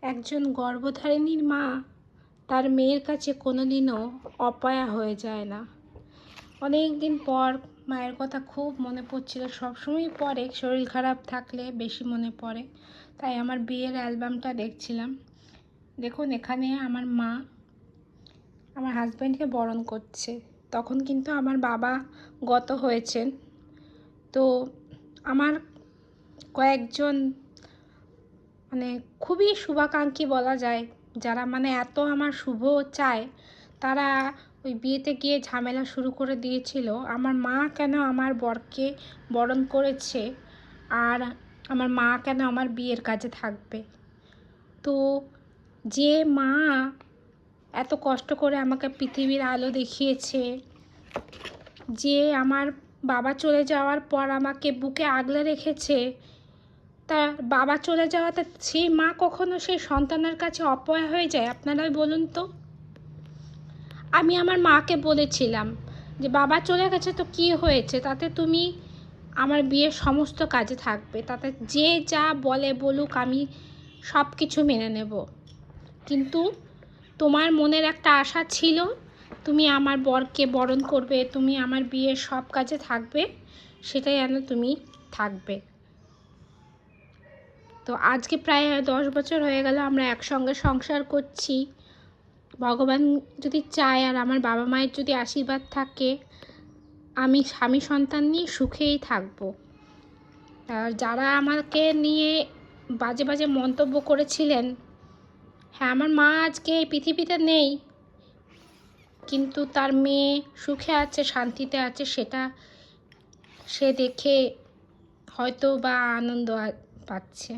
একজন গর্ভধারিণীর মা তার মেয়ের কাছে কোনোদিনও অপয়া হয়ে যায় না। অনেক দিন পর মায়ের কথা খুব মনে পড়ছিল, সবসময় পড়ে, শরীর খারাপ থাকলে বেশি মনে পড়ে। তাই আমার বিয়ের অ্যালবামটা দেখছিলাম। দেখুন, এখানে আমার মা আমার হাজব্যান্ডকে বরণ করছে। তখন কিন্তু আমার বাবা গত হয়েছেন। তো আমার কয়েকজন খুবই শুভাকাঙ্ক্ষী বলা যায়, যারা এত আমার শুভ চায়, তারা ওই বিয়েতে গিয়ে ঝামেলা শুরু করে দিয়েছিল। আমার মা কেন আমার বরকে বরণ করেছে, আর আমার মা কেন আমার বিয়ের কাজে থাকবে। তো যে মা এত কষ্ট করে আমাকে পৃথিবীর আলো দেখিয়েছে, যে আমার বাবা চলে যাওয়ার পর আমাকে বুকে আগলে রেখেছে, তার বাবা চলে যাওয়াতে সেই মা কখনো সেই সন্তানের কাছে অপয়া হয়ে যায়? আপনারাই বলুন তো। আমি আমার মাকে বলেছিলাম যে বাবা চলে গেছে তো কি হয়েছে, তাতে তুমি আমার বিয়ের সমস্ত কাজে থাকবে, তাতে যে যা বলে বলুক আমি সব কিছু মেনে নেব। কিন্তু তোমার মনের একটা আশা ছিল, তুমি আমার বরকে বরণ করবে, তুমি আমার বিয়ের সব কাজে থাকবে, সেটাই যেন তুমি থাকবে। তো আজকে প্রায় 10 বছর হয়ে গেল আমরা একসঙ্গে সংসার করছি। ভগবান যদি চায় আর আমার বাবা মায়ের যদি আশীর্বাদ থাকে, আমি স্বামী সন্তান নিয়ে সুখেই থাকবো। আর যারা আমাকে নিয়ে বাজে বাজে মন্তব্য করেছিলেন, হ্যাঁ, আমার মা আজকে এই পৃথিবীতে নেই, কিন্তু তার মেয়ে সুখে আছে, শান্তিতে আছে, সেটা সে দেখে হয়তো বা আনন্দ পাচ্ছে।